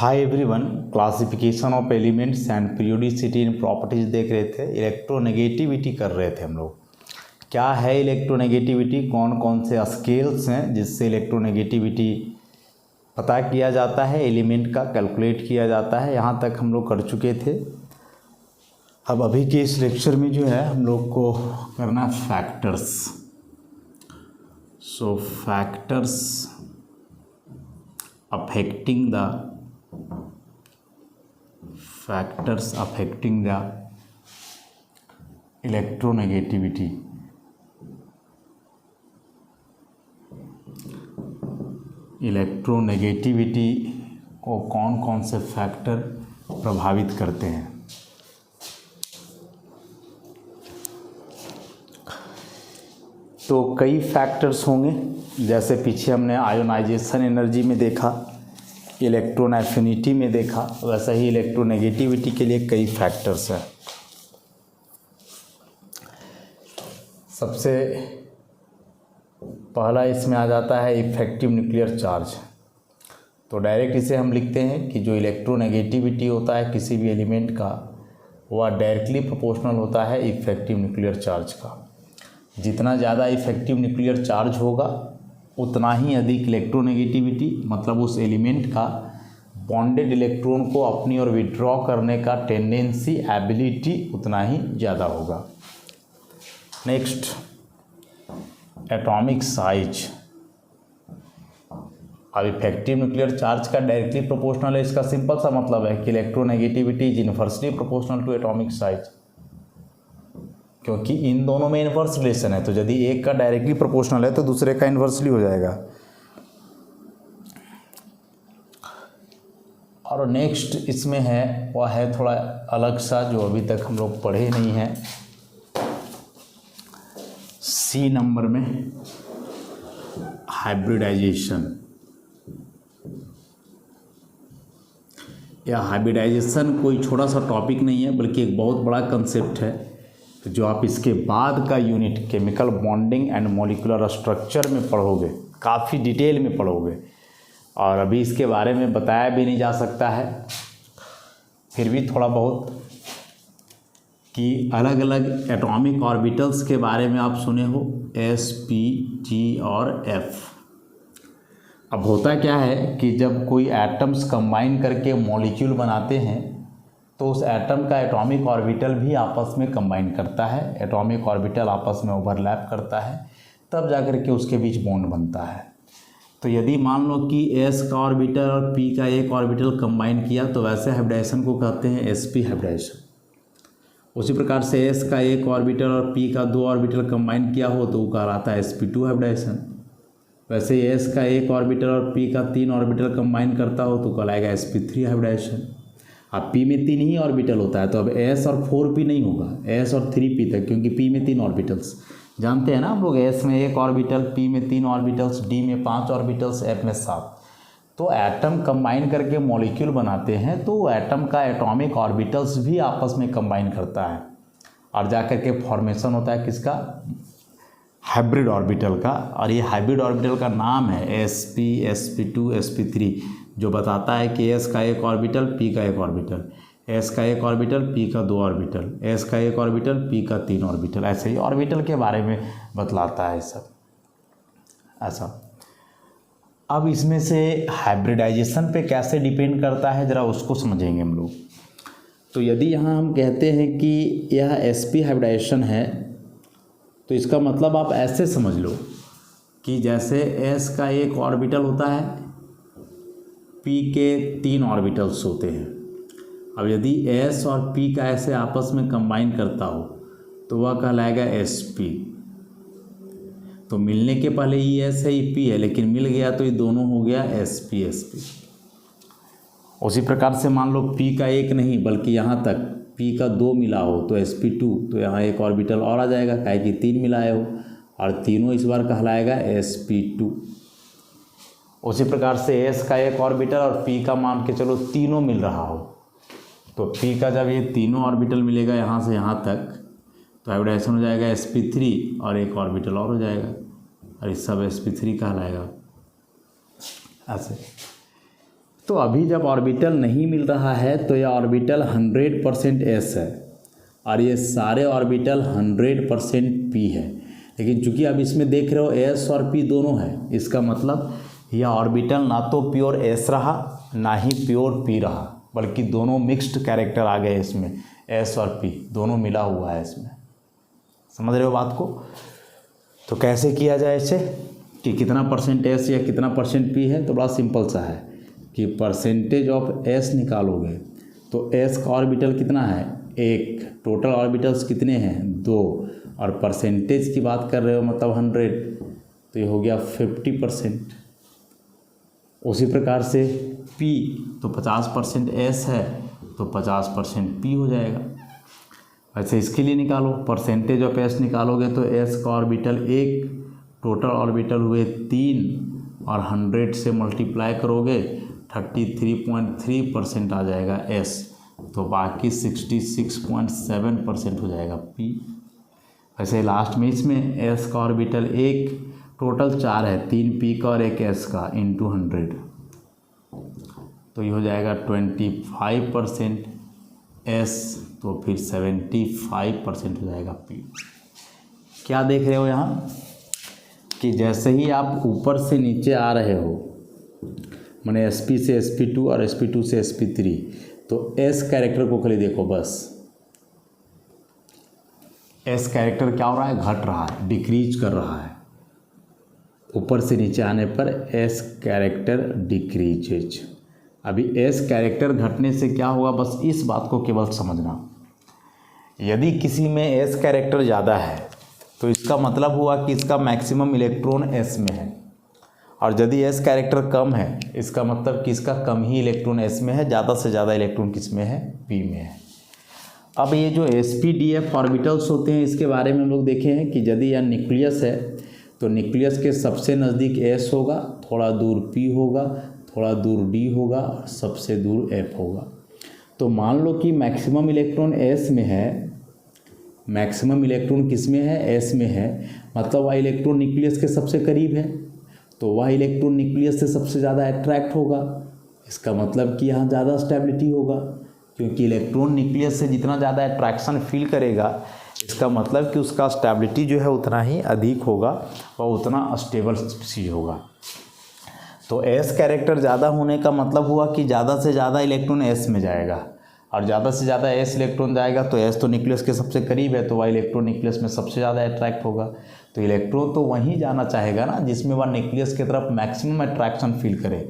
Hi everyone, classification of elements and periodicity in properties देख रहे थे। इलेक्ट्रोनेगेटिविटी कर रहे थे हम लोग। क्या है इलेक्ट्रोनेगेटिविटी, कौन कौन से स्केल्स हैं जिससे इलेक्ट्रोनेगेटिविटी पता किया जाता है, एलिमेंट का कैलकुलेट किया जाता है। यहाँ तक हम लोग कर चुके थे। अब अभी के इस लेक्चर में जो है हम लोग को करना factors. So factors affecting the electronegativity। Electronegativity को कौन कौन से फैक्टर प्रभावित करते हैं। तो कई फैक्टर्स होंगे, जैसे पीछे हमने आयोनाइजेशन एनर्जी में देखा, इलेक्ट्रॉन एफिनिटी में देखा, वैसा ही इलेक्ट्रोनेगेटिविटी के लिए कई फैक्टर्स हैं। सबसे पहला इसमें आ जाता है इफेक्टिव न्यूक्लियर चार्ज। तो डायरेक्ट इसे हम लिखते हैं कि जो इलेक्ट्रोनेगेटिविटी होता है किसी भी एलिमेंट का, वह डायरेक्टली प्रोपोर्शनल होता है इफेक्टिव न्यूक्लियर चार्ज का। जितना ज़्यादा इफेक्टिव न्यूक्लियर चार्ज होगा उतना ही अधिक इलेक्ट्रोनेगेटिविटी, मतलब उस एलिमेंट का बॉन्डेड इलेक्ट्रॉन को अपनी ओर विड्रॉ करने का टेंडेंसी, एबिलिटी उतना ही ज़्यादा होगा। Next, atomic size. अब इफेक्टिव न्यूक्लियर चार्ज का डायरेक्टली प्रोपोर्शनल है, इसका सिंपल सा मतलब है कि electronegativity is inversely proportional to atomic size, क्योंकि इन दोनों में इन्वर्स रिलेशन है। तो यदि एक का डायरेक्टली प्रोपोर्शनल है तो दूसरे का इन्वर्सली हो जाएगा। और नेक्स्ट इसमें है, वह है थोड़ा अलग सा, जो अभी तक हम लोग पढ़े नहीं हैं। सी नंबर में हाइब्रिडाइजेशन। यह हाइब्रिडाइजेशन कोई छोटा सा टॉपिक नहीं है, बल्कि एक बहुत बड़ा कंसेप्ट है, तो जो आप इसके बाद का unit chemical bonding and molecular structure में पढ़ोगे, काफ़ी डिटेल में पढ़ोगे। और अभी इसके बारे में बताया भी नहीं जा सकता है, फिर भी थोड़ा बहुत कि अलग अलग एटॉमिक ऑर्बिटल्स के बारे में आप सुने हो, S, P, G और F। अब होता क्या है कि जब कोई एटम्स कंबाइन करके मॉलिक्यूल बनाते हैं तो उस एटम का एटॉमिक ऑर्बिटल भी आपस में कंबाइन करता है, एटॉमिक ऑर्बिटल आपस में ओवरलैप करता है, तब जाकर के उसके बीच बॉन्ड बनता है। तो यदि मान लो कि S का ऑर्बिटल और P का एक ऑर्बिटल कंबाइन किया तो वैसे हाइब्रिडाइजेशन को कहते हैं sp हाइब्रिडाइजेशन। उसी प्रकार से S का एक ऑर्बिटल और P का दो ऑर्बिटल कंबाइन किया हो तो वो कहलाता है sp2 हाइब्रिडाइजेशन। वैसे S का एक ऑर्बिटल और P का तीन ऑर्बिटल कंबाइन करता हो तो कहलाएगा sp3 हाइब्रिडाइजेशन। अब P में तीन ही ऑर्बिटल होता है, तो अब S और 4p नहीं होगा, S और 3p तक, क्योंकि P में तीन ऑर्बिटल्स जानते हैं ना हम लोग। S में एक ऑर्बिटल, P में तीन ऑर्बिटल्स, D में 5 ऑर्बिटल्स, F में 7। तो एटम कंबाइन करके मॉलिक्यूल बनाते हैं तो एटम का एटॉमिक ऑर्बिटल्स भी आपस में कंबाइन करता है और जाकर के फॉर्मेशन होता है किसका, हाइब्रिड ऑर्बिटल का। और ये हाइब्रिड ऑर्बिटल का नाम है sp, sp2, sp3, जो बताता है कि S का एक ऑर्बिटल, P का एक ऑर्बिटल, S का एक ऑर्बिटल, P का दो ऑर्बिटल, S का एक ऑर्बिटल, P का तीन ऑर्बिटल, ऐसे ही ऑर्बिटल के बारे में बतलाता है सब ऐसा। अब इसमें से हाइब्रिडाइजेशन पे कैसे डिपेंड करता है, ज़रा उसको समझेंगे हम लोग। तो यदि यहाँ हम कहते हैं कि यह sp हाइब्रिडाइजेशन है, तो इसका मतलब आप ऐसे समझ लो कि जैसे S का एक ऑर्बिटल होता है, P के तीन ऑर्बिटल्स होते हैं। अब यदि S और P का ऐसे आपस में कंबाइन करता हो तो वह कहलाएगा sp। तो मिलने के पहले ही S है, ही P है, लेकिन मिल गया तो ये दोनों हो गया sp sp। उसी प्रकार से मान लो P का एक नहीं बल्कि यहाँ तक P का दो मिला हो तो sp2, तो यहाँ एक ऑर्बिटल और आ जाएगा, काहे कि तीन मिलाए हो, और तीनों इस बार कहलाएगा sp2। उसी प्रकार से S का एक ऑर्बिटल और P का मान के चलो तीनों मिल रहा हो, तो P का जब ये तीनों ऑर्बिटल मिलेगा यहाँ से यहाँ तक, तो हाइब्रिडाइजेशन हो जाएगा sp3 और एक ऑर्बिटल और हो जाएगा, और इस सब sp3 कहलाएगा ऐसे। तो अभी जब ऑर्बिटल नहीं मिल रहा है तो यह ऑर्बिटल 100% एस है और ये सारे ऑर्बिटल 100% पी है। लेकिन चूंकि अब इसमें देख रहे हो एस और पी दोनों है, इसका मतलब यह ऑर्बिटल ना तो प्योर एस रहा ना ही प्योर पी रहा, बल्कि दोनों मिक्स्ड कैरेक्टर आ गए इसमें, एस और पी दोनों मिला हुआ है इसमें। समझ रहे हो बात को? तो कैसे किया जाए इसे कि कितना परसेंट एस या कितना परसेंट पी है? तो बड़ा सिंपल सा है कि परसेंटेज ऑफ एस निकालोगे तो एस का ऑर्बिटल कितना है? 1। टोटल ऑर्बिटल्स कितने हैं? 2। और परसेंटेज की बात कर रहे हो मतलब 100, तो ये हो गया 50%। उसी प्रकार से P तो 50% एस है तो 50% P हो जाएगा। वैसे इसके लिए निकालो, परसेंटेज ऑफ एस निकालोगे तो एस का ऑर्बिटल 1, टोटल ऑर्बिटल हुए 3 और 100 से मल्टीप्लाई करोगे 33.3% आ जाएगा एस, तो बाकी 66.7% हो जाएगा P। वैसे लास्ट में इसमें एस का ऑर्बिटल 1, टोटल 4 है, 3 पी का और 1 एस का इंटू 100, तो ये हो जाएगा 25% एस, तो फिर 75% हो जाएगा पी। क्या देख रहे हो यहाँ कि जैसे ही आप ऊपर से नीचे आ रहे हो, माने sp से sp2 और sp2 से sp3, तो s कैरेक्टर को खाली देखो बस। s कैरेक्टर क्या हो रहा है? घट रहा है, डिक्रीज कर रहा है। ऊपर से नीचे आने पर s कैरेक्टर डिक्रीजेज। अभी s कैरेक्टर घटने से क्या होगा, बस इस बात को केवल समझना। यदि किसी में s कैरेक्टर ज़्यादा है तो इसका मतलब हुआ कि इसका मैक्सिमम इलेक्ट्रॉन s में है, और यदि s कैरेक्टर कम है इसका मतलब कि इसका कम ही इलेक्ट्रॉन s में है, ज़्यादा से ज़्यादा इलेक्ट्रॉन किस में है? p में है। अब ये जो sp-df ऑर्बिटल्स होते हैं इसके बारे में हम लोग देखे हैं कि यदि यह न्यूक्लियस है तो न्यूक्लियस के सबसे नज़दीक s होगा, थोड़ा दूर p होगा, थोड़ा दूर d होगा और सबसे दूर f होगा। तो मान लो कि मैक्सिमम इलेक्ट्रॉन s में है, मैक्सिमम इलेक्ट्रॉन किस में है? s में है, मतलब वह इलेक्ट्रॉन न्यूक्लियस के सबसे करीब है, तो वह इलेक्ट्रॉन न्यूक्लियस से सबसे ज़्यादा अट्रैक्ट होगा। इसका मतलब कि यहाँ ज़्यादा स्टेबिलिटी होगा, क्योंकि इलेक्ट्रॉन न्यूक्लियस से जितना ज़्यादा अट्रैक्शन फील करेगा इसका मतलब कि उसका स्टेबिलिटी जो है उतना ही अधिक होगा और उतना स्टेबल चीज़ होगा। तो एस कैरेक्टर ज़्यादा होने का मतलब हुआ कि ज़्यादा से ज़्यादा इलेक्ट्रॉन एस में जाएगा, और ज़्यादा से ज़्यादा एस इलेक्ट्रॉन जाएगा तो एस तो न्यूक्लियस के सबसे करीब है, तो वह इलेक्ट्रॉन न्यूक्लियस में सबसे ज़्यादा अट्रैक्ट होगा। तो इलेक्ट्रॉन तो वहीं जाना चाहेगा ना जिसमें वह न्यूक्लियस की तरफ मैक्सिमम अट्रैक्शन फील करे,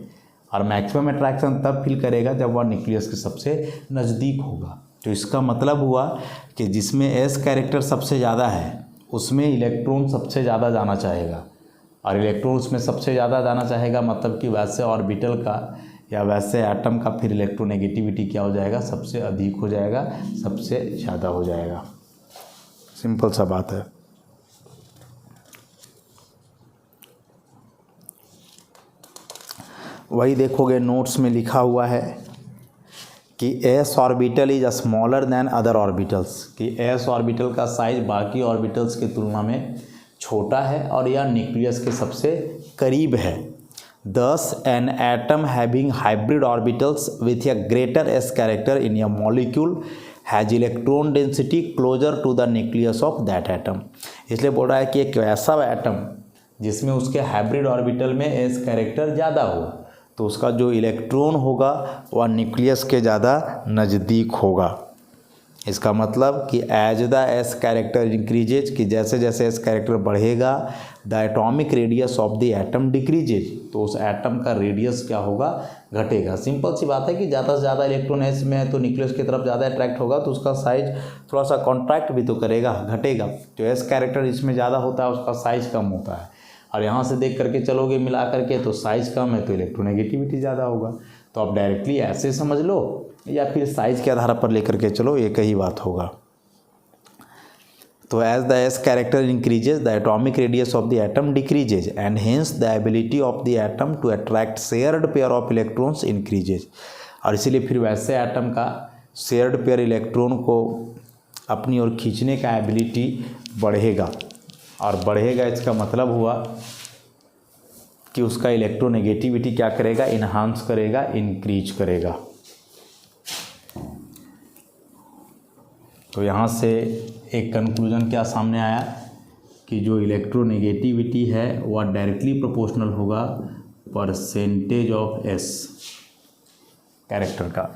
और मैक्सिमम अट्रैक्शन तब फील करेगा जब वह न्यूक्लियस के सबसे नज़दीक होगा। तो इसका मतलब हुआ कि जिसमें एस कैरेक्टर सबसे ज़्यादा है उसमें इलेक्ट्रॉन सबसे ज़्यादा जाना चाहेगा, और इलेक्ट्रॉन उसमें सबसे ज़्यादा जाना चाहेगा मतलब कि वैसे ऑर्बिटल का या वैसे एटम का फिर इलेक्ट्रोनेगेटिविटी क्या हो जाएगा? सबसे अधिक हो जाएगा, सबसे ज़्यादा हो जाएगा। सिंपल सा बात है। वही देखोगे नोट्स में लिखा हुआ है कि S orbital is smaller than other orbitals, कि एस ऑर्बिटल का साइज बाकी ऑर्बिटल्स की तुलना में छोटा है और यह न्यूक्लियस के सबसे करीब है। Thus an atom having hybrid orbitals with a greater S character in a molecule has electron density closer to the nucleus of that atom. इसलिए बोल रहा है कि एक ऐसा एटम जिसमें उसके हाइब्रिड ऑर्बिटल में एस कैरेक्टर ज़्यादा हो तो उसका जो इलेक्ट्रॉन होगा वह न्यूक्लियस के ज़्यादा नज़दीक होगा। इसका मतलब कि as the S character increases, कि जैसे जैसे एस कैरेक्टर बढ़ेगा the atomic radius of the atom decreases, तो उस एटम का रेडियस क्या होगा? घटेगा। सिंपल सी बात है कि ज़्यादा से ज़्यादा इलेक्ट्रॉन एस में है तो न्यूक्लियस की तरफ ज़्यादा अट्रैक्ट होगा तो उसका साइज थोड़ा सा कॉन्ट्रैक्ट भी तो करेगा, घटेगा। जो एस कैरेक्टर इसमें ज़्यादा होता है उसका साइज कम होता है, और यहाँ से देख करके चलोगे मिला करके तो साइज़ कम है तो इलेक्ट्रोनेगेटिविटी ज़्यादा होगा। तो आप डायरेक्टली ऐसे समझ लो या फिर साइज़ के आधार पर लेकर के चलो, एक ही बात होगा। तो as the S character increases the atomic radius of the atom decreases and hence the ability of the atom to attract shared pair of electrons increases. और इसीलिए फिर वैसे एटम का शेयर्ड पेयर इलेक्ट्रॉन को अपनी ओर खींचने का एबिलिटी बढ़ेगा, और बढ़ेगा इसका मतलब हुआ कि उसका इलेक्ट्रोनेगेटिविटी क्या करेगा, इन्हांस करेगा, इंक्रीज करेगा। तो यहाँ से एक कंक्लूजन क्या सामने आया कि जो इलेक्ट्रोनेगेटिविटी है वह डायरेक्टली प्रोपोर्शनल होगा परसेंटेज ऑफ एस कैरेक्टर का।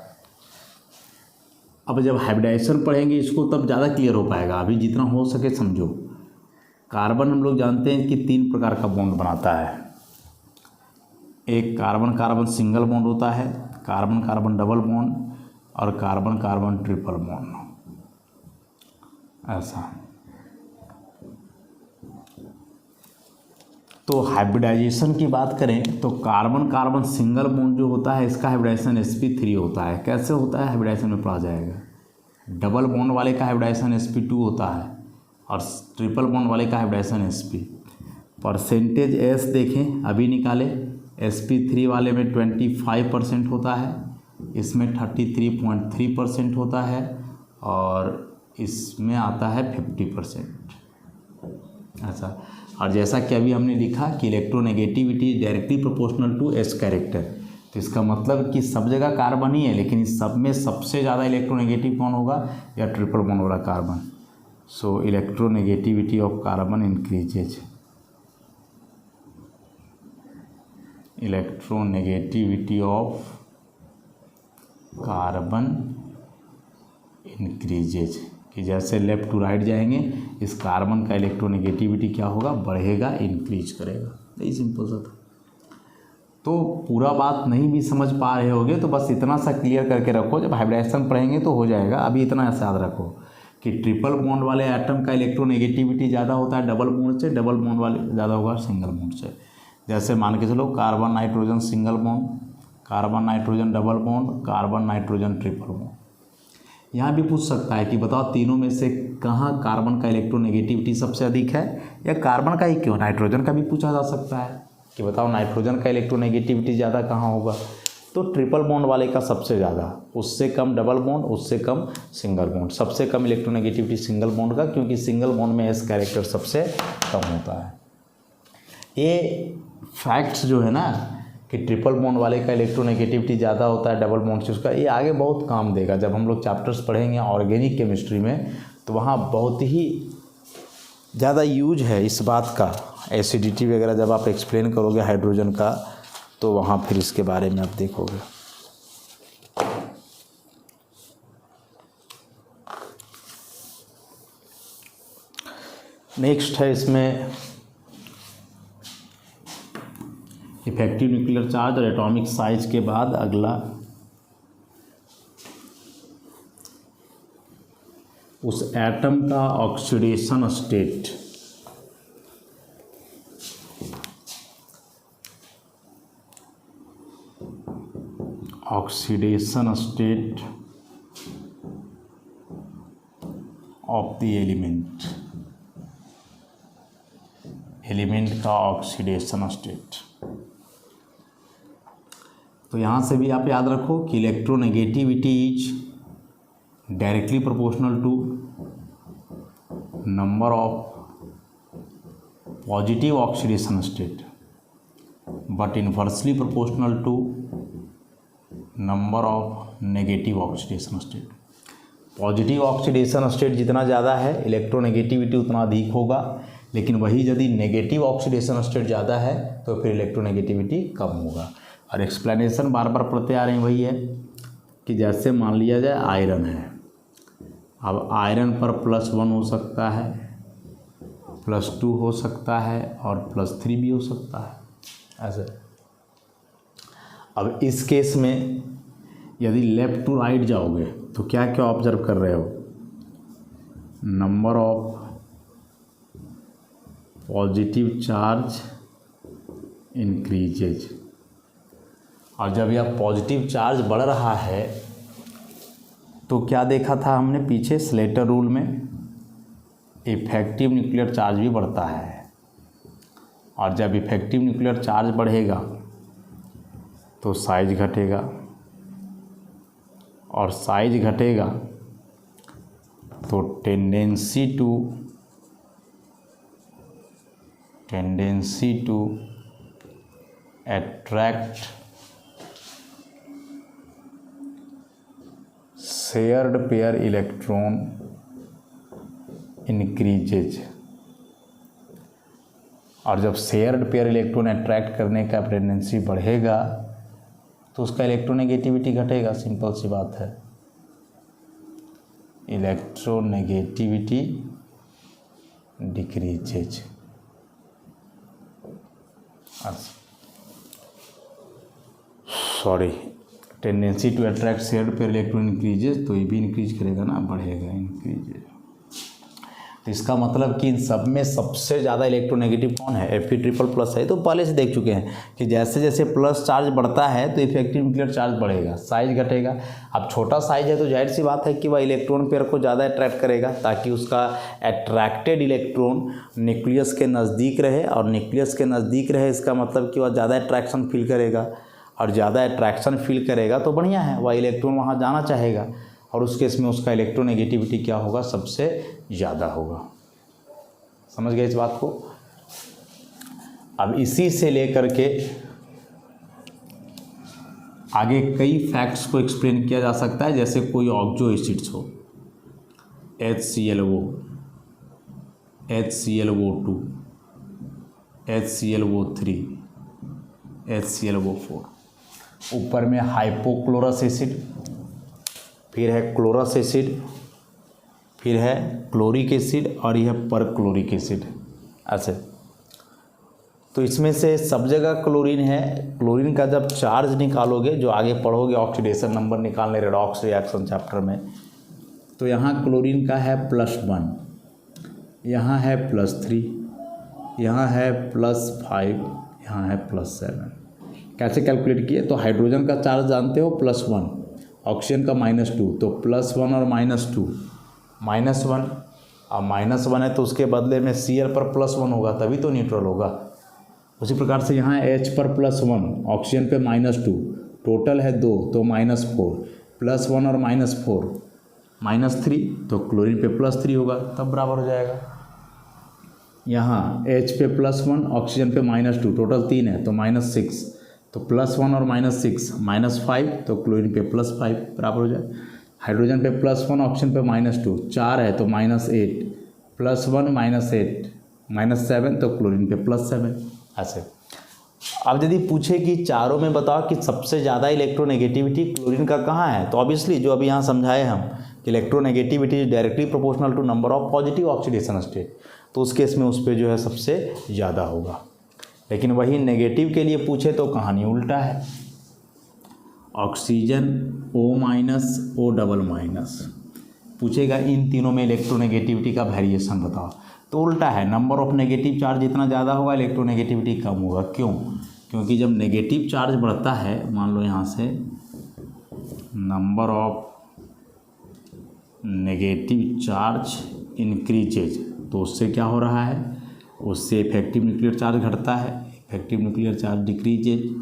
अब जब हाइब्रिडाइजेशन पढ़ेंगे इसको तब ज़्यादा क्लियर हो पाएगा, अभी जितना हो सके समझो। कार्बन हम लोग जानते हैं कि 3 प्रकार का बॉन्ड बनाता है। एक कार्बन कार्बन सिंगल बॉन्ड होता है, कार्बन कार्बन डबल बॉन्ड और कार्बन कार्बन ट्रिपल बॉन्ड, ऐसा। तो हाइब्रिडाइजेशन की बात करें तो कार्बन कार्बन सिंगल बॉन्ड जो होता है इसका हाइब्रिडाइजेशन sp3 होता है। कैसे होता है हाइब्रिडाइजेशन में पढ़ा जाएगा। डबल बॉन्ड वाले का हाइब्रिडाइजेशन sp2 होता है और ट्रिपल बॉन्ड वाले का हाइब्रिडाइजेशन sp। परसेंटेज एस देखें अभी निकाले, sp3 वाले में 25% होता है, इसमें 33.3% होता है और इसमें आता है 50%, ऐसा। और जैसा कि अभी हमने लिखा कि electronegativity directly proportional to S character, तो इसका मतलब कि सब जगह कार्बन ही है, लेकिन इस सब में सबसे ज़्यादा इलेक्ट्रोनेगेटिव कौन होगा, या ट्रिपल बॉन्ड वाला carbon. So electronegativity of carbon increases, electronegativity of carbon increases, कि जैसे लेफ्ट टू राइट जाएंगे इस कार्बन का इलेक्ट्रोनेगेटिविटी क्या होगा, बढ़ेगा, इंक्रीज करेगा। यही सिंपल सा था। तो पूरा बात नहीं भी समझ पा रहे होगे तो बस इतना सा क्लियर करके रखो, जब हाइब्रिडाइजेशन पढ़ेंगे तो हो जाएगा। अभी इतना ऐसा याद रखो कि ट्रिपल बॉन्ड वाले एटम का इलेक्ट्रोनेगेटिविटी ज़्यादा होता है डबल बॉन्ड से, डबल बॉन्ड वाले ज़्यादा होगा सिंगल बॉन्ड से। जैसे मान के चलो carbon nitrogen single bond, carbon nitrogen double bond, carbon nitrogen triple bond. यहाँ भी पूछ सकता है कि बताओ तीनों में से कहाँ कार्बन का इलेक्ट्रोनेगेटिविटी सबसे अधिक है, या कार्बन का ही क्यों, नाइट्रोजन का भी पूछा जा सकता है कि बताओ नाइट्रोजन का इलेक्ट्रोनेगेटिविटी ज़्यादा कहाँ होगा। तो ट्रिपल बॉन्ड वाले का सबसे ज़्यादा, उससे कम डबल बॉन्ड, उससे कम सिंगल बॉन्ड। सबसे कम इलेक्ट्रोनेगेटिविटी सिंगल बॉन्ड का, क्योंकि सिंगल बॉन्ड में एस कैरेक्टर सबसे कम होता है। ये फैक्ट्स जो है ना कि ट्रिपल बॉन्ड वाले का इलेक्ट्रोनेगेटिविटी ज़्यादा होता है डबल बॉन्ड से उसका, ये आगे बहुत काम देगा। जब हम लोग चैप्टर्स पढ़ेंगे ऑर्गेनिक केमिस्ट्री में तो वहाँ बहुत ही ज़्यादा यूज है इस बात का। एसिडिटी वगैरह जब आप एक्सप्लेन करोगे हाइड्रोजन का तो वहाँ फिर इसके बारे में आप देखोगे। नेक्स्ट है इसमें इफेक्टिव न्यूक्लियर चार्ज और एटॉमिक साइज के बाद अगला उस एटम का oxidation state. Oxidation state of the element, element का ऑक्सीडेशन स्टेट। तो यहाँ से भी आप याद रखो कि electronegativity is directly proportional to number of positive oxidation state but inversely proportional to number of negative oxidation state. Positive oxidation state जितना ज़्यादा है इलेक्ट्रोनेगेटिविटी उतना अधिक होगा, लेकिन वही यदि नेगेटिव ऑक्सीडेशन स्टेट ज़्यादा है तो फिर इलेक्ट्रोनेगेटिविटी कम होगा। और एक्सप्लेनेशन बार बार पढ़ते आ रहे हैं वही है कि जैसे मान लिया जाए आयरन है, अब आयरन पर +1 हो सकता है, +2 हो सकता है और +3 भी हो सकता है ऐसे। अब इस केस में यदि लेफ्ट टू राइट जाओगे तो क्या क्या ऑब्जर्व कर रहे हो, number of positive charge increases. और जब यह पॉजिटिव चार्ज बढ़ रहा है तो क्या देखा था हमने पीछे स्लेटर रूल में, इफेक्टिव न्यूक्लियर चार्ज भी बढ़ता है। और जब इफेक्टिव न्यूक्लियर चार्ज बढ़ेगा तो साइज घटेगा, और साइज घटेगा तो tendency to attract shared pair electron increases, और जब शेयर्ड पेयर इलेक्ट्रॉन अट्रैक्ट करने का टेंडेंसी बढ़ेगा तो उसका इलेक्ट्रोनेगेटिविटी घटेगा। सिंपल सी बात है, electronegativity decreases. Sorry, tendency to attract shared pair electron increases, तो ये भी इंक्रीज करेगा ना, बढ़ेगा, इंक्रीजेज। तो इसका मतलब कि इन सब में सबसे ज़्यादा इलेक्ट्रोनेगेटिव कौन है? Fe++ है। तो पहले से देख चुके हैं कि जैसे जैसे प्लस चार्ज बढ़ता है तो इफेक्टिव न्यूक्लियर चार्ज बढ़ेगा, साइज घटेगा। अब छोटा साइज है तो जाहिर सी बात है कि वह इलेक्ट्रॉन पेयर को ज़्यादा अट्रैक्ट करेगा, ताकि उसका अट्रैक्टेड इलेक्ट्रॉन न्यूक्लियस के नज़दीक रहे, और न्यूक्लियस के नज़दीक रहे इसका मतलब कि वह ज़्यादा अट्रैक्शन फील करेगा, और ज़्यादा अट्रैक्शन फील करेगा तो बढ़िया है, वह इलेक्ट्रॉन वहाँ जाना चाहेगा, और उस केस में उसका इलेक्ट्रोनेगेटिविटी क्या होगा? सबसे ज़्यादा होगा। समझ गए इस बात को? अब इसी से लेकर के आगे कई फैक्ट्स को एक्सप्लेन किया जा सकता है, जैसे कोई ऑक्सो एसिड्स हो, HClO, HClO2, HClO3, HClO4, ऊपर में हाइपोक्लोरस एसिड, फिर है क्लोरस एसिड, फिर है क्लोरिक एसिड, और यह परक्लोरिक एसिड। ऐसे तो इसमें से सब जगह क्लोरीन है। क्लोरीन का जब चार्ज निकालोगे, जो आगे पढ़ोगे ऑक्सीडेशन नंबर निकालने रेडॉक्स रिएक्शन चैप्टर में, तो यहाँ क्लोरीन का है +1, यहाँ है +3, यहाँ है +5, यहाँ है +7। कैसे कैलकुलेट किए? तो हाइड्रोजन का चार्ज जानते हो +1, ऑक्सीजन का -2, तो +1 और -2, -1, और -1 है तो उसके बदले में Cl पर +1 होगा, तभी तो न्यूट्रल होगा। उसी प्रकार से यहाँ H पर +1, ऑक्सीजन पे -2, टोटल है 2, तो -4, +1 और -4, -3, तो क्लोरीन पे +3 होगा, तब बराबर हो जाएगा। यहाँ H पे +1, ऑक्सीजन पे -2, टोटल 3 है तो -6, तो +1 और -6, -5, तो क्लोरीन पे +5 बराबर हो जाए। हाइड्रोजन पे +1, ऑक्सीजन पे -2, 4 है तो -8, +1 -8, -7, तो क्लोरीन पे +7। ऐसे अब यदि पूछे कि चारों में बताओ कि सबसे ज़्यादा इलेक्ट्रोनेगेटिविटी क्लोरीन का कहाँ है, तो ऑब्वियसली जो अभी यहाँ समझाए हम कि electronegativity is directly proportional to number of positive oxidation state, तो उस केस में उस पर जो है सबसे ज़्यादा होगा। लेकिन वही नेगेटिव के लिए पूछे तो कहानी उल्टा है। ऑक्सीजन O-, O-, पूछेगा इन तीनों में इलेक्ट्रोनेगेटिविटी का वेरिएशन बताओ, तो उल्टा है। नंबर ऑफ नेगेटिव चार्ज जितना ज़्यादा होगा इलेक्ट्रोनेगेटिविटी कम होगा। क्यों? क्योंकि जब नेगेटिव चार्ज बढ़ता है, मान लो यहाँ से number of negative charge increases, तो उससे क्या हो रहा है? उससे इफेक्टिव न्यूक्लियर चार्ज घटता है, effective nuclear charge decreases.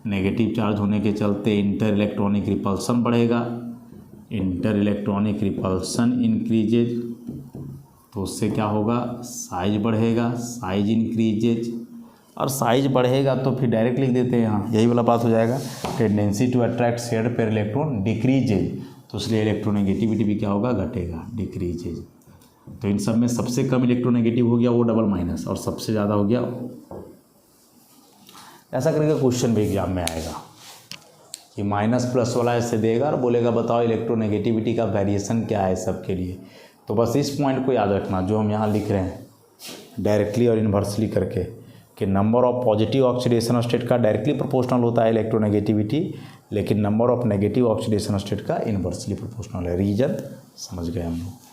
Negative charge होने के चलते इंटर इलेक्ट्रॉनिक रिपल्सन बढ़ेगा, इंटर इलेक्ट्रॉनिक रिपल्सन इंक्रीजेज, तो उससे क्या होगा? साइज बढ़ेगा, साइज इंक्रीजेज, और साइज बढ़ेगा तो फिर डायरेक्ट लिख देते हैं यहाँ, यही वाला बात हो जाएगा। Tendency to attract shared pair electron decreases, तो इसलिए इलेक्ट्रोनेगेटिविटी भी क्या होगा? घटेगा, डिक्रीजेज। तो इन सब में सबसे कम इलेक्ट्रोनेगेटिव हो गया O-, और सबसे ज़्यादा हो गया। ऐसा करके क्वेश्चन भी एग्जाम में आएगा कि माइनस वाला ऐसे देगा और बोलेगा बताओ इलेक्ट्रोनेगेटिविटी का वेरिएशन क्या है सबके लिए। तो बस इस पॉइंट को याद रखना जो हम यहाँ लिख रहे हैं डायरेक्टली और इन्वर्सली करके, कि number of positive oxidation state का डायरेक्टली प्रोपोर्शनल होता है इलेक्ट्रोनेगेटिविटी, लेकिन number of negative oxidation state का इन्वर्सली प्रोपोर्शनल है। रीजन समझ गए हम लोग।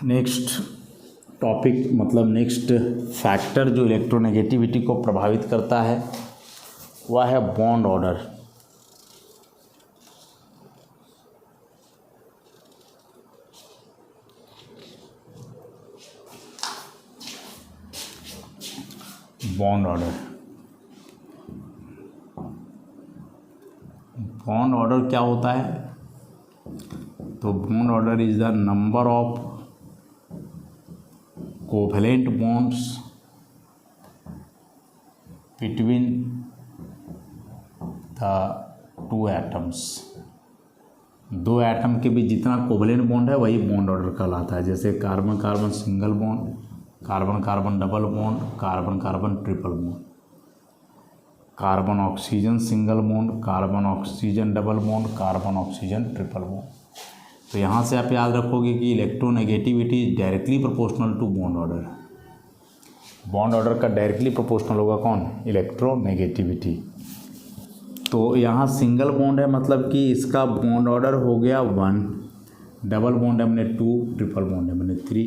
नेक्स्ट टॉपिक मतलब नेक्स्ट फैक्टर जो इलेक्ट्रोनेगेटिविटी को प्रभावित करता है वह है bond order. Bond order. Bond order क्या होता है? तो bond order is the number of covalent bonds between the two atoms. दो एटम के बीच जितना कोवेलेंट बॉन्ड है वही बॉन्ड ऑर्डर कहलाता है। जैसे carbon carbon single bond, carbon carbon double bond, carbon carbon triple bond, carbon oxygen single bond, carbon oxygen double bond, carbon oxygen triple bond. तो यहाँ से आप याद रखोगे कि electronegativity is directly proportional to bond order. Bond order का directly proportional होगा कौन? इलेक्ट्रोनेगेटिविटी। तो यहाँ सिंगल बॉन्ड है मतलब कि इसका बॉन्ड ऑर्डर हो गया 1, डबल बॉन्ड है मैंने 2, ट्रिपल बॉन्ड है मैंने 3।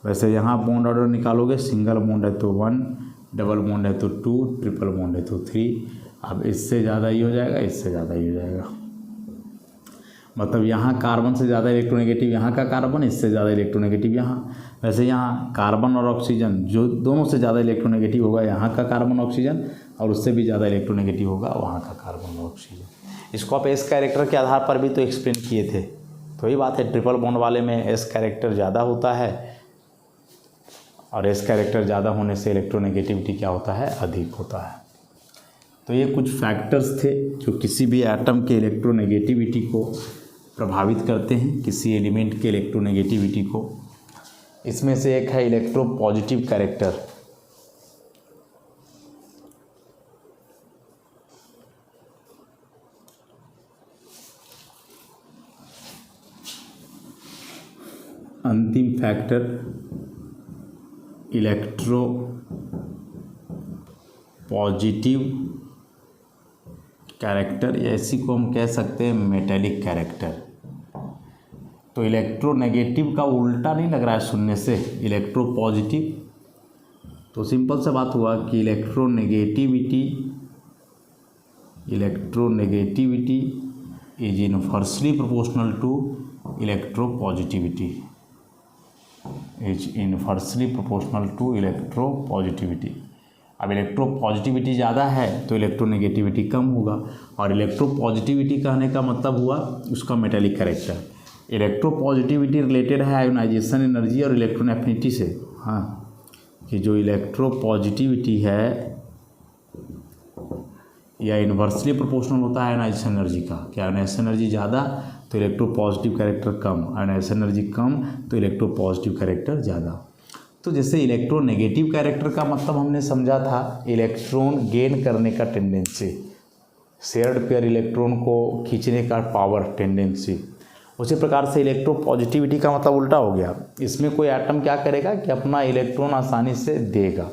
वैसे यहाँ बॉन्ड ऑर्डर निकालोगे, सिंगल बॉन्ड है तो 1, डबल बॉन्ड है तो 2, ट्रिपल बॉन्ड है तो 3। अब इससे ज़्यादा ही हो जाएगा, इससे ज़्यादा ही हो जाएगा। मतलब यहाँ कार्बन से ज़्यादा इलेक्ट्रोनेगेटिव यहाँ का कार्बन, इससे ज़्यादा इलेक्ट्रोनेगेटिव यहाँ। वैसे यहाँ कार्बन और ऑक्सीजन जो दोनों से ज़्यादा इलेक्ट्रोनेगेटिव होगा यहाँ का कार्बन ऑक्सीजन, और उससे भी ज़्यादा इलेक्ट्रोनेगेटिव होगा वहाँ का कार्बन और ऑक्सीजन। इसको आप एस कैरेक्टर के आधार पर भी तो एक्सप्लेन किए थे। तो वही बात है, ट्रिपल बॉन्ड वाले में एस कैरेक्टर ज़्यादा होता है, और एस कैरेक्टर ज़्यादा होने से इलेक्ट्रोनेगेटिविटी क्या होता है? अधिक होता है। तो ये कुछ फैक्टर्स थे जो किसी भी एटम के इलेक्ट्रोनेगेटिविटी को प्रभावित करते हैं, किसी एलिमेंट के इलेक्ट्रोनेगेटिविटी को। इसमें से एक है इलेक्ट्रोपॉजिटिव कैरेक्टर। अंतिम फैक्टर इलेक्ट्रोपॉजिटिव कैरेक्टर, या इसी को हम कह सकते हैं मेटेलिक कैरेक्टर। तो इलेक्ट्रोनेगेटिव का उल्टा नहीं लग रहा है सुनने से, इलेक्ट्रोपॉजिटिव। तो सिंपल सा बात हुआ कि electronegativity is inversely proportional to electropositivity, is inversely proportional to electropositivity. अब इलेक्ट्रोपॉजिटिविटी ज़्यादा है तो इलेक्ट्रोनेगेटिविटी कम होगा, और इलेक्ट्रोपॉजिटिविटी कहने का मतलब हुआ उसका मेटेलिक कैरेक्टर। इलेक्ट्रोपॉजिटिविटी रिलेटेड है आयोनाइजेशन एनर्जी और इलेक्ट्रॉन एफिनिटी से। हाँ, कि जो इलेक्ट्रोपॉजिटिविटी है या इन्वर्सली प्रोपोर्शनल होता है आयोनाइजेशन एनर्जी का, कि आयोनाइजेशन एनर्जी ज़्यादा तो इलेक्ट्रोपॉजिटिव कैरेक्टर कम, आयोनाइजेशन एनर्जी कम तो इलेक्ट्रोपॉजिटिव कैरेक्टर ज़्यादा। तो जैसे इलेक्ट्रोनेगेटिव कैरेक्टर का मतलब हमने समझा था इलेक्ट्रॉन गेन करने का टेंडेंसी, शेयर्ड पेयर इलेक्ट्रॉन को खींचने का पावर टेंडेंसी। उसी प्रकार से इलेक्ट्रोपॉजिटिविटी का मतलब उल्टा हो गया। इसमें कोई एटम क्या करेगा कि अपना इलेक्ट्रॉन आसानी से देगा।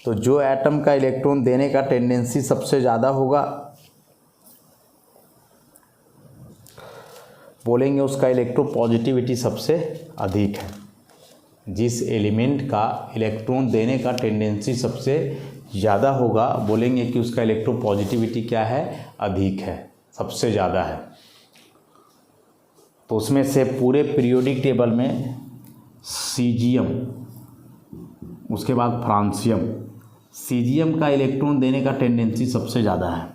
तो जो एटम का इलेक्ट्रॉन देने का टेंडेंसी सबसे ज़्यादा होगा, बोलेंगे उसका इलेक्ट्रोपॉजिटिविटी सबसे अधिक है। जिस एलिमेंट का इलेक्ट्रॉन देने का टेंडेंसी सबसे ज़्यादा होगा, बोलेंगे कि उसका इलेक्ट्रोपॉजिटिविटी क्या है? अधिक है, सबसे ज़्यादा है। तो उसमें से पूरे पीरियोडिक टेबल में सीजियम, उसके बाद फ्रांसियम, सीजियम का इलेक्ट्रॉन देने का टेंडेंसी सबसे ज़्यादा है।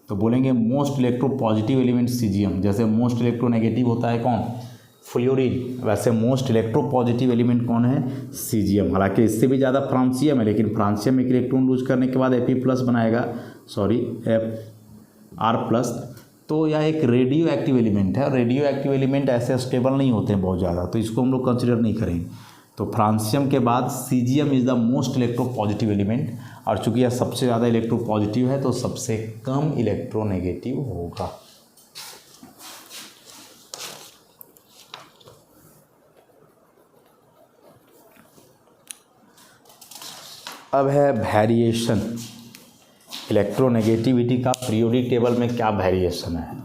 तो बोलेंगे मोस्ट इलेक्ट्रोपॉजिटिव एलिमेंट सीजियम। जैसे मोस्ट इलेक्ट्रोनेगेटिव होता है कौन? फ्लोरीन। वैसे मोस्ट इलेक्ट्रोपॉजिटिव एलिमेंट कौन है? सीजियम। हालांकि इससे भी ज़्यादा फ्रांसियम है, लेकिन फ्रांसियम एक इलेक्ट्रॉन लूज करने के बाद Fe+ बनाएगा, Fr+। तो यह एक रेडियो एक्टिव एलिमेंट है। रेडियो एक्टिव एलिमेंट ऐसे स्टेबल नहीं होते हैं बहुत ज़्यादा, तो इसको हम लोग कंसिडर नहीं करेंगे। तो फ्रांसियम के बाद caesium is the most electropositive element, और चूंकि यह सबसे ज़्यादा इलेक्ट्रोपॉजिटिव है तो सबसे कम इलेक्ट्रोनेगेटिव होगा। अब है वेरिएशन, इलेक्ट्रोनेगेटिविटी का पीरियोडिक टेबल में क्या वेरिएशन है।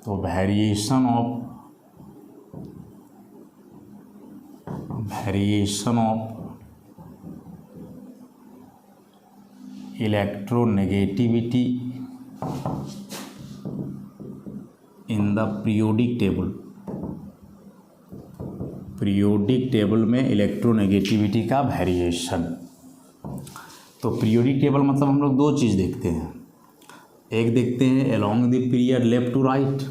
तो variation of electronegativity in the periodic table, periodic table में इलेक्ट्रोनेगेटिविटी का वेरिएशन। तो पीरियोडिक टेबल मतलब हम लोग दो चीज़ देखते हैं, एक देखते हैं along the period left to right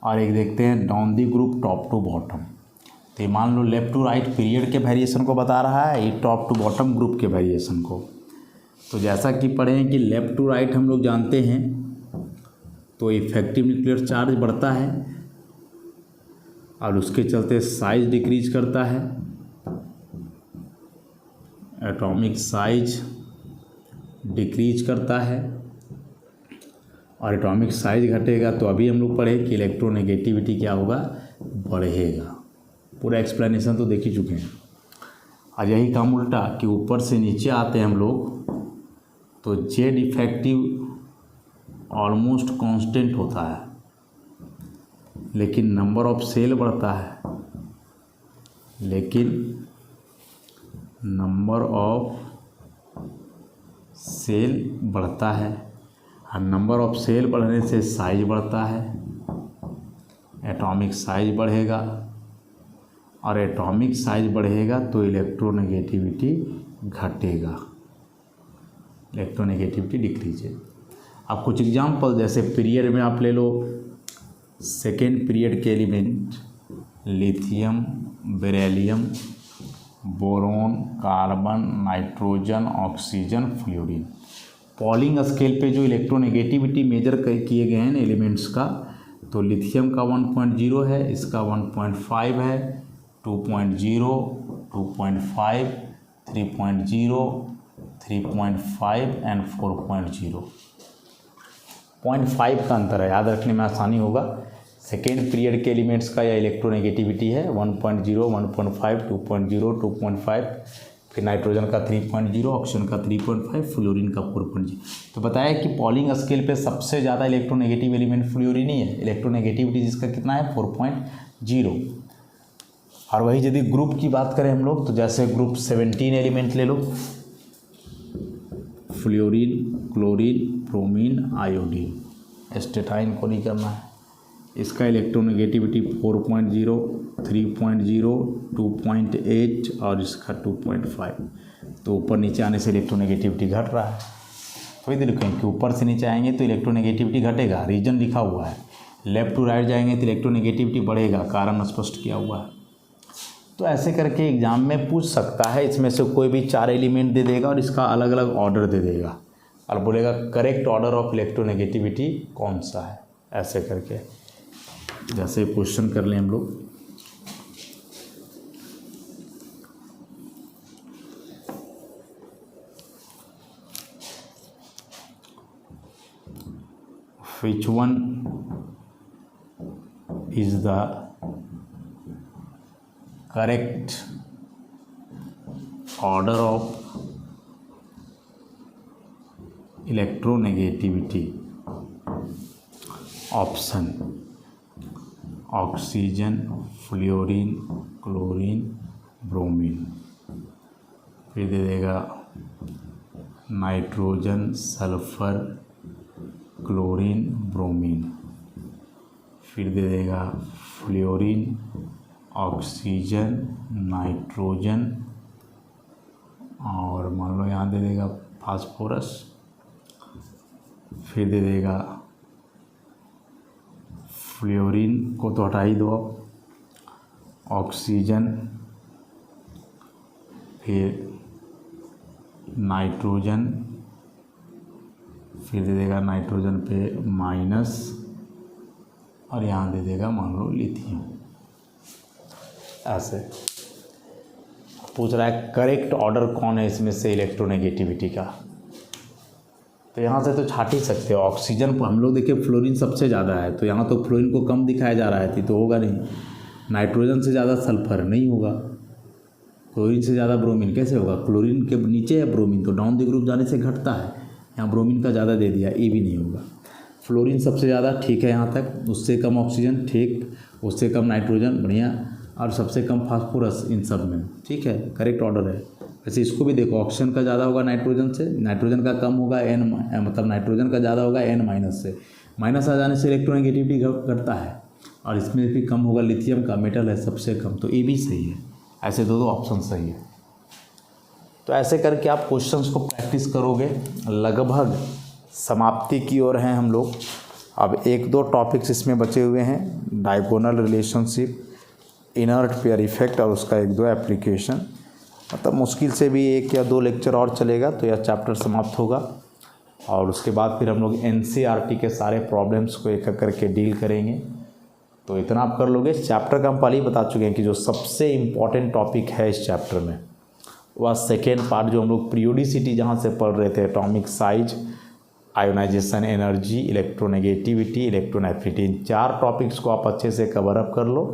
और एक देखते हैं down the group top to bottom. तो ये मान लो लेफ्ट टू राइट पीरियड के वेरिएशन को बता रहा है, ये टॉप टू बॉटम ग्रुप के वेरिएशन को। तो जैसा कि पढ़े हैं कि लेफ्ट टू राइट हम लोग जानते हैं तो इफेक्टिव न्यूक्लियर चार्ज बढ़ता है और उसके चलते साइज डिक्रीज करता है, एटॉमिक साइज डिक्रीज करता है और एटॉमिक साइज घटेगा तो अभी हम लोग पढ़े कि इलेक्ट्रोनेगेटिविटी क्या होगा, बढ़ेगा। पूरा एक्सप्लेनेशन तो देख ही चुके हैं। और यही काम उल्टा कि ऊपर से नीचे आते हैं हम लोग तो जेड इफेक्टिव ऑलमोस्ट कांस्टेंट होता है लेकिन नंबर ऑफ सेल बढ़ता है, लेकिन नंबर ऑफ सेल बढ़ता है और नंबर ऑफ सेल बढ़ने से साइज बढ़ता है, एटॉमिक साइज बढ़ेगा और एटॉमिक साइज बढ़ेगा तो इलेक्ट्रोनेगेटिविटी घटेगा, इलेक्ट्रोनेगेटिविटी डिक्रीज है। अब कुछ एग्जांपल जैसे पीरियड में आप ले लो, सेकेंड पीरियड के element lithium, beryllium, boron, carbon, nitrogen, oxygen, fluorine. Polling scale पे जो इलेक्ट्रोनेगेटिविटी मेजर किए गए हैं एलिमेंट्स का, तो लिथियम का 1.0 है, इसका 1.5 है, 2.0, 2.5, 3.0, 3.5 एंड 4.0। 0.5 का अंतर है, याद रखने में आसानी होगा। सेकेंड पीरियड के एलिमेंट्स का यह इलेक्ट्रोनेगेटिविटी है 1.0, 1.5, 2.0, 2.5, फिर नाइट्रोजन का 3.0, ऑक्सीजन का 3.5, फ्लोरीन का 4.0। तो बताया कि पॉलिंग स्केल पे सबसे ज़्यादा इलेक्ट्रोनेगेटिव एलिमेंट फ्लोरीन ही है, इलेक्ट्रोनेगेटिविटी जिसका कितना है 4.0। और वही यदि ग्रुप की बात करें हम लोग तो जैसे ग्रुप 17 एलिमेंट ले लो, fluorine, chlorine, bromine, iodine, astatine को नहीं करना है, इसका इलेक्ट्रोनेगेटिविटी 4.0, 3.0, 2.8 और इसका 2.5। तो ऊपर नीचे आने से इलेक्ट्रोनेगेटिविटी घट रहा है। कोई दिक्कत नहीं कि ऊपर से नीचे आएंगे तो इलेक्ट्रोनेगेटिविटी घटेगा, रीजन लिखा हुआ है। लेफ्ट टू राइट जाएंगे तो इलेक्ट्रोनेगेटिविटी बढ़ेगा, कारण स्पष्ट किया हुआ है। तो ऐसे करके एग्जाम में पूछ सकता है, इसमें से कोई भी 4 एलिमेंट दे देगा और इसका अलग अलग ऑर्डर दे देगा और बोलेगा करेक्ट ऑर्डर ऑफ इलेक्ट्रोनेगेटिविटी कौन सा है, ऐसे करके जैसे क्वेश्चन कर लें हम लोग। Which one is the correct order of electronegativity? Option: oxygen, fluorine, chlorine, bromine. फिर दे देगा नाइट्रोजन, सल्फर, क्लोरीन, ब्रोमीन। फिर दे देगा फ्लोरीन, ऑक्सीजन, नाइट्रोजन और मान लो यहाँ दे देगा फास्फोरस। फिर दे देगा फ्लोरीन को तो हटा ही दो, ऑक्सीजन, फिर नाइट्रोजन, फिर दे देगा नाइट्रोजन पे माइनस और यहाँ दे देगा मान लो लिथियम। ऐसे पूछ रहा है करेक्ट ऑर्डर कौन है इसमें से इलेक्ट्रोनेगेटिविटी का। तो यहाँ से तो छाट ही सकते हो। ऑक्सीजन हम लोग देखिए फ्लोरीन सबसे ज़्यादा है तो यहाँ तो फ्लोरीन को कम दिखाया जा रहा है तो होगा नहीं। नाइट्रोजन से ज़्यादा सल्फर नहीं होगा, क्लोरीन से ज़्यादा ब्रोमीन कैसे होगा, क्लोरीन के नीचे है ब्रोमीन तो डाउन द ग्रुप जाने से घटता है, यहाँ ब्रोमीन का ज़्यादा दे दिया, ये भी नहीं होगा। फ्लोरीन सबसे ज़्यादा ठीक है यहाँ तक, उससे कम ऑक्सीजन ठीक, उससे कम नाइट्रोजन बढ़िया, और सबसे कम फास्फोरस इन सब में, ठीक है, करेक्ट ऑर्डर है। वैसे इसको भी देखो, ऑक्सीजन का ज़्यादा होगा नाइट्रोजन से, नाइट्रोजन का कम होगा मतलब नाइट्रोजन का ज़्यादा होगा N- से, माइनस आ जाने से इलेक्ट्रोनेगेटिविटी घटता है, और इसमें भी कम होगा लिथियम का, मेटल है सबसे कम, तो ए भी सही है। ऐसे दो ऑप्शन सही है। तो ऐसे करके आप क्वेश्चंस को प्रैक्टिस करोगे। लगभग समाप्ति की ओर हैं हम लोग। अब 1-2 टॉपिक्स इसमें बचे हुए हैं, diagonal relationship, inert pair effect और उसका 1-2 एप्लीकेशन। मतलब मुश्किल से भी 1 या 2 लेक्चर और चलेगा तो यह चैप्टर समाप्त होगा, और उसके बाद फिर हम लोग NCERT के सारे प्रॉब्लम्स को एक एक करके डील करेंगे। तो इतना आप कर लोगे। इस चैप्टर का हम पहले ही बता चुके हैं कि जो सबसे इम्पॉर्टेंट टॉपिक है इस चैप्टर में वह सेकेंड पार्ट, जो हम लोग पीरियोडिसिटी जहाँ से पढ़ रहे थे, atomic size, ionisation energy, electronegativity, electron affinity, इन 4 टॉपिक्स को आप अच्छे से कवर अप कर लो,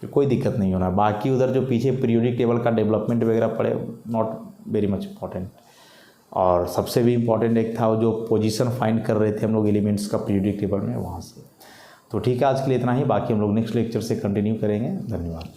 फिर कोई दिक्कत नहीं होना। बाकी उधर जो पीछे पीरियोडिक टेबल का डेवलपमेंट वगैरह पड़े, नॉट वेरी मच इम्पॉर्टेंट। और सबसे भी इम्पॉर्टेंट एक था जो पोजीशन फाइंड कर रहे थे हम लोग एलिमेंट्स का पीरियोडिक टेबल में, वहाँ से। तो ठीक है, आज के लिए इतना ही, बाकी हम लोग नेक्स्ट लेक्चर से कंटिन्यू करेंगे। धन्यवाद।